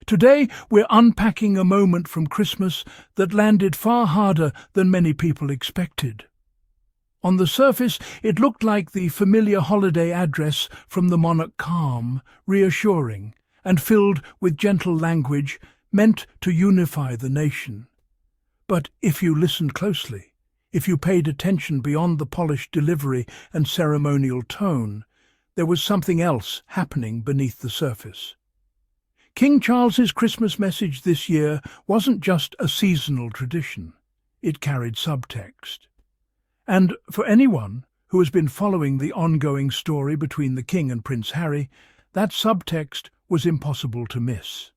Today, we're unpacking a moment from Christmas that landed far harder than many people expected. On the surface, it looked like the familiar holiday address from the monarch, calm, reassuring, and filled with gentle language meant to unify the nation. But if you listened closely, if you paid attention beyond the polished delivery and ceremonial tone, there was something else happening beneath the surface. King Charles's Christmas message this year wasn't just a seasonal tradition. It carried subtext. And for anyone who has been following the ongoing story between the King and Prince Harry, that subtext was impossible to miss.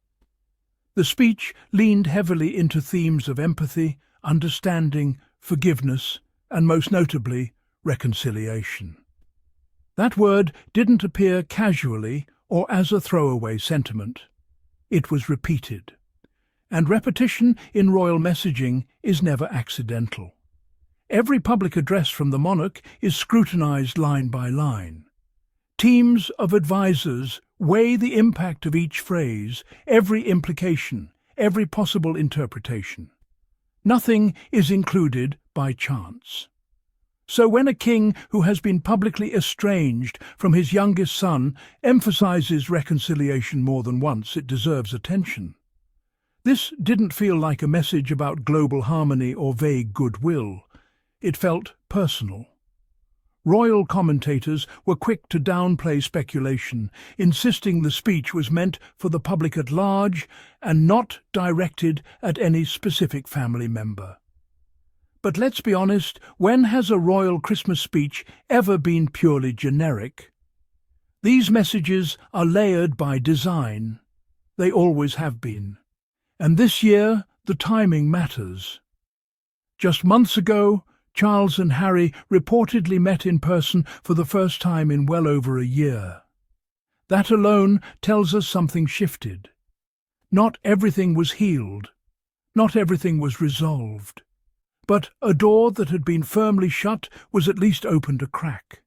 The speech leaned heavily into themes of empathy, understanding, forgiveness, and most notably, reconciliation. That word didn't appear casually or as a throwaway sentiment. It was repeated. And repetition in royal messaging is never accidental. Every public address from the monarch is scrutinized line by line. Teams of advisors weigh the impact of each phrase, every implication, every possible interpretation. Nothing is included by chance. So when a king who has been publicly estranged from his youngest son emphasizes reconciliation more than once, it deserves attention. This didn't feel like a message about global harmony or vague goodwill. It felt personal. Royal commentators were quick to downplay speculation, insisting the speech was meant for the public at large and not directed at any specific family member. But let's be honest, when has a royal Christmas speech ever been purely generic? These messages are layered by design. They always have been. And this year, the timing matters. Just months ago, Charles and Harry reportedly met in person for the first time in well over a year. That alone tells us something shifted. Not everything was healed. Not everything was resolved. But a door that had been firmly shut was at least opened a crack.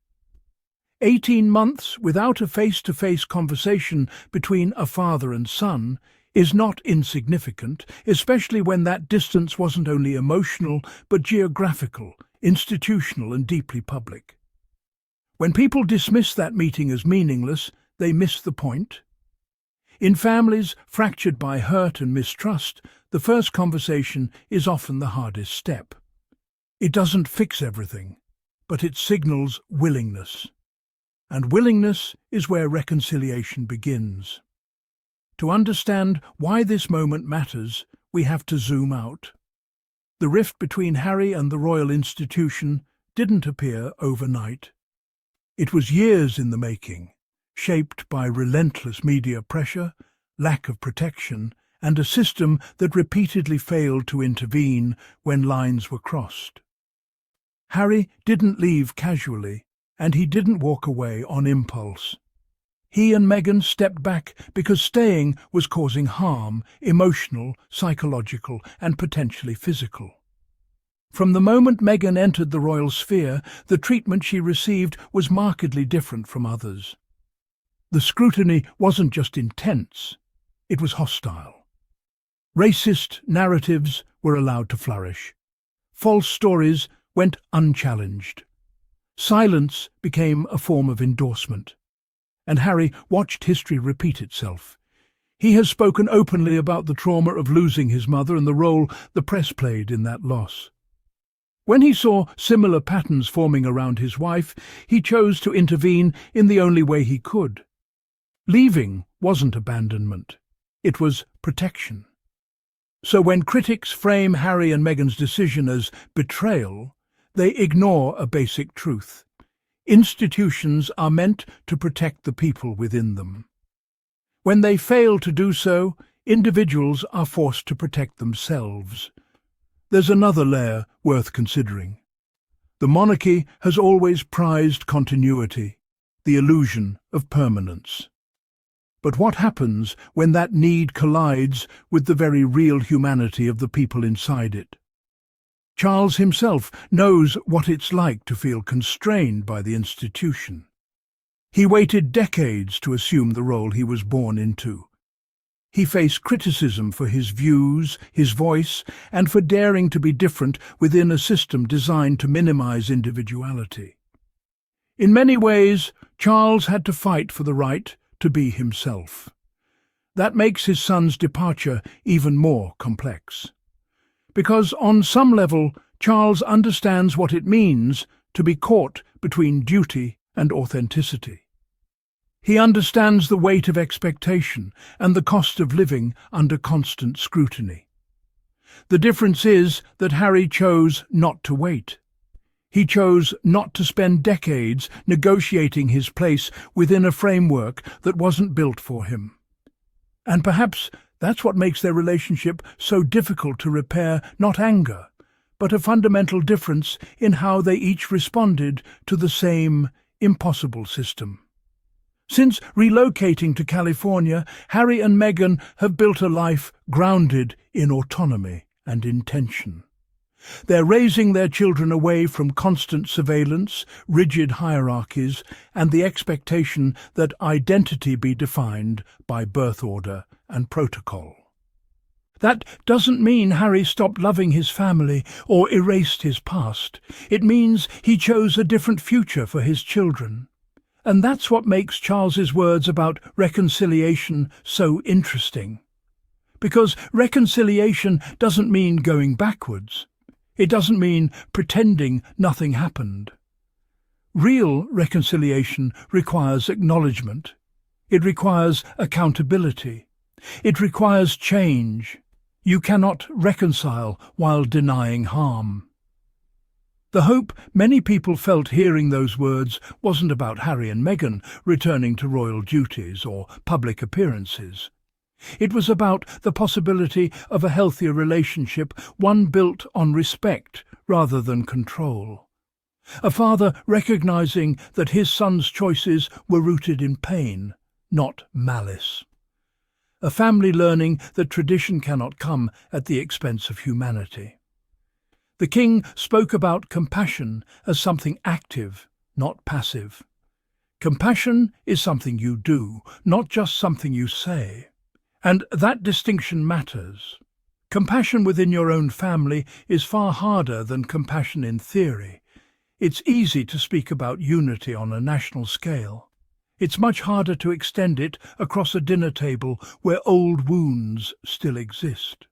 18 months without a face-to-face conversation between a father and son is not insignificant, especially when that distance wasn't only emotional, but geographical, institutional, and deeply public. When people dismiss that meeting as meaningless, they miss the point. In families fractured by hurt and mistrust, the first conversation is often the hardest step. It doesn't fix everything, but it signals willingness. And willingness is where reconciliation begins. To understand why this moment matters, we have to zoom out. The rift between Harry and the royal institution didn't appear overnight. It was years in the making, shaped by relentless media pressure, lack of protection, and a system that repeatedly failed to intervene when lines were crossed. Harry didn't leave casually, and he didn't walk away on impulse. He and Meghan stepped back because staying was causing harm, emotional, psychological, and potentially physical. From the moment Meghan entered the royal sphere, the treatment she received was markedly different from others. The scrutiny wasn't just intense, it was hostile. Racist narratives were allowed to flourish. False stories went unchallenged. Silence became a form of endorsement. And Harry watched history repeat itself. He has spoken openly about the trauma of losing his mother and the role the press played in that loss. When he saw similar patterns forming around his wife, he chose to intervene in the only way he could. Leaving wasn't abandonment. It was protection. So when critics frame Harry and Meghan's decision as betrayal, they ignore a basic truth. Institutions are meant to protect the people within them. When they fail to do so, individuals are forced to protect themselves. There's another layer worth considering. The monarchy has always prized continuity, the illusion of permanence. But what happens when that need collides with the very real humanity of the people inside it? Charles himself knows what it's like to feel constrained by the institution. He waited decades to assume the role he was born into. He faced criticism for his views, his voice, and for daring to be different within a system designed to minimize individuality. In many ways, Charles had to fight for the right to be himself. That makes his son's departure even more complex. Because on some level, Charles understands what it means to be caught between duty and authenticity. He understands the weight of expectation and the cost of living under constant scrutiny. The difference is that Harry chose not to wait. He chose not to spend decades negotiating his place within a framework that wasn't built for him. And perhaps that's what makes their relationship so difficult to repair, not anger, but a fundamental difference in how they each responded to the same impossible system. Since relocating to California, Harry and Meghan have built a life grounded in autonomy and intention. They're raising their children away from constant surveillance, rigid hierarchies, and the expectation that identity be defined by birth order and protocol. That doesn't mean Harry stopped loving his family or erased his past. It means he chose a different future for his children. And that's what makes Charles's words about reconciliation so interesting. Because reconciliation doesn't mean going backwards. It doesn't mean pretending nothing happened. Real reconciliation requires acknowledgement. It requires accountability. It requires change. You cannot reconcile while denying harm. The hope many people felt hearing those words wasn't about Harry and Meghan returning to royal duties or public appearances. It was about the possibility of a healthier relationship, one built on respect rather than control. A father recognizing that his son's choices were rooted in pain, not malice. A family learning that tradition cannot come at the expense of humanity. The king spoke about compassion as something active, not passive. Compassion is something you do, not just something you say. And that distinction matters. Compassion within your own family is far harder than compassion in theory. It's easy to speak about unity on a national scale. It's much harder to extend it across a dinner table where old wounds still exist.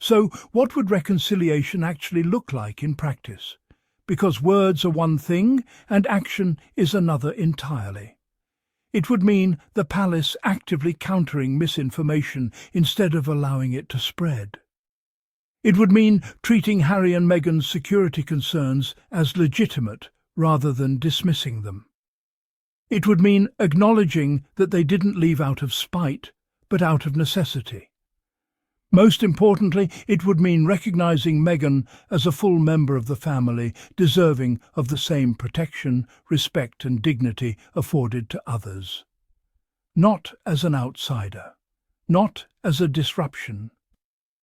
So what would reconciliation actually look like in practice? Because words are one thing and action is another entirely. It would mean the palace actively countering misinformation instead of allowing it to spread. It would mean treating Harry and Meghan's security concerns as legitimate rather than dismissing them. It would mean acknowledging that they didn't leave out of spite, but out of necessity. Most importantly, it would mean recognizing Meghan as a full member of the family, deserving of the same protection, respect and dignity afforded to others. Not as an outsider, not as a disruption,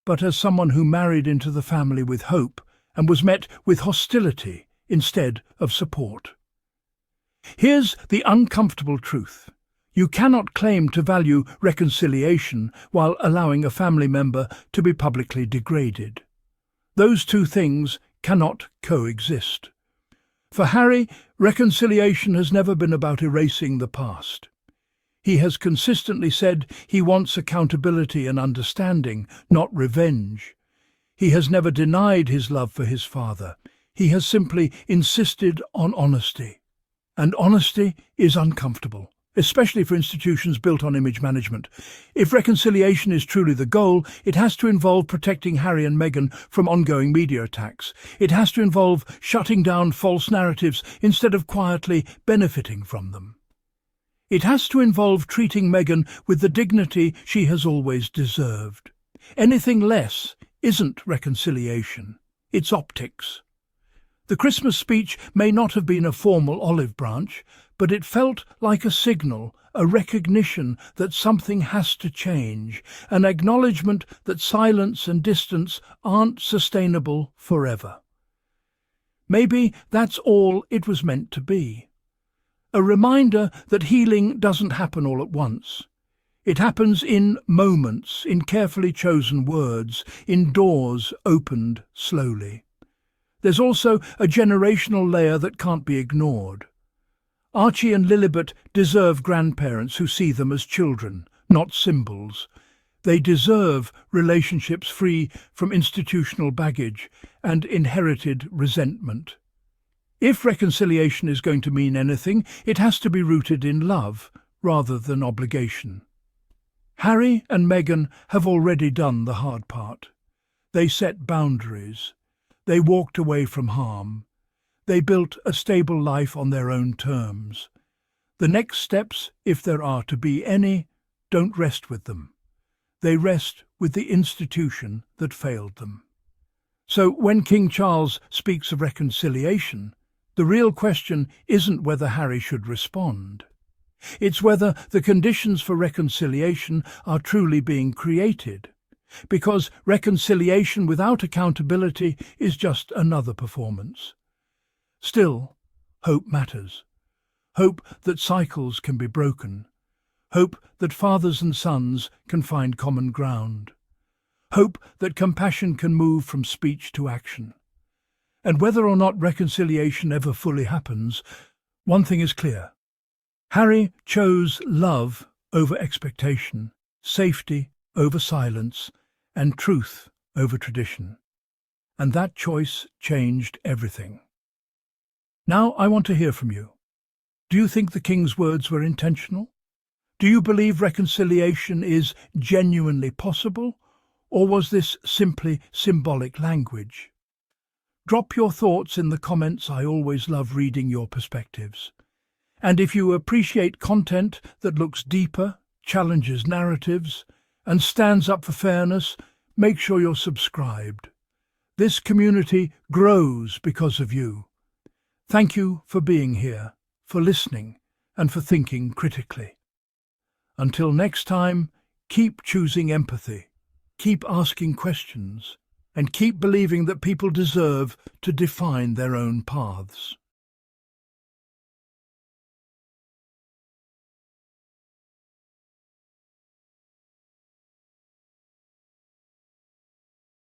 but as someone who married into the family with hope and was met with hostility instead of support. Here's the uncomfortable truth. You cannot claim to value reconciliation while allowing a family member to be publicly degraded. Those two things cannot coexist. For Harry, reconciliation has never been about erasing the past. He has consistently said he wants accountability and understanding, not revenge. He has never denied his love for his father. He has simply insisted on honesty. And honesty is uncomfortable, especially for institutions built on image management. If reconciliation is truly the goal, it has to involve protecting Harry and Meghan from ongoing media attacks. It has to involve shutting down false narratives instead of quietly benefiting from them. It has to involve treating Meghan with the dignity she has always deserved. Anything less isn't reconciliation, it's optics. The Christmas speech may not have been a formal olive branch, but it felt like a signal, a recognition that something has to change, an acknowledgement that silence and distance aren't sustainable forever. Maybe that's all it was meant to be. A reminder that healing doesn't happen all at once. It happens in moments, in carefully chosen words, in doors opened slowly. There's also a generational layer that can't be ignored. Archie and Lilibet deserve grandparents who see them as children, not symbols. They deserve relationships free from institutional baggage and inherited resentment. If reconciliation is going to mean anything, it has to be rooted in love rather than obligation. Harry and Meghan have already done the hard part. They set boundaries. They walked away from harm. They built a stable life on their own terms. The next steps, if there are to be any, don't rest with them. They rest with the institution that failed them. So when King Charles speaks of reconciliation, the real question isn't whether Harry should respond. It's whether the conditions for reconciliation are truly being created. Because reconciliation without accountability is just another performance. Still, hope matters. Hope that cycles can be broken. Hope that fathers and sons can find common ground. Hope that compassion can move from speech to action. And whether or not reconciliation ever fully happens, one thing is clear. Harry chose love over expectation, safety over silence, and truth over tradition. And that choice changed everything. Now I want to hear from you. Do you think the King's words were intentional? Do you believe reconciliation is genuinely possible, or was this simply symbolic language? Drop your thoughts in the comments. I always love reading your perspectives. And if you appreciate content that looks deeper, challenges narratives, and stands up for fairness, make sure you're subscribed. This community grows because of you. Thank you for being here, for listening, and for thinking critically. Until next time, keep choosing empathy, keep asking questions, and keep believing that people deserve to define their own paths.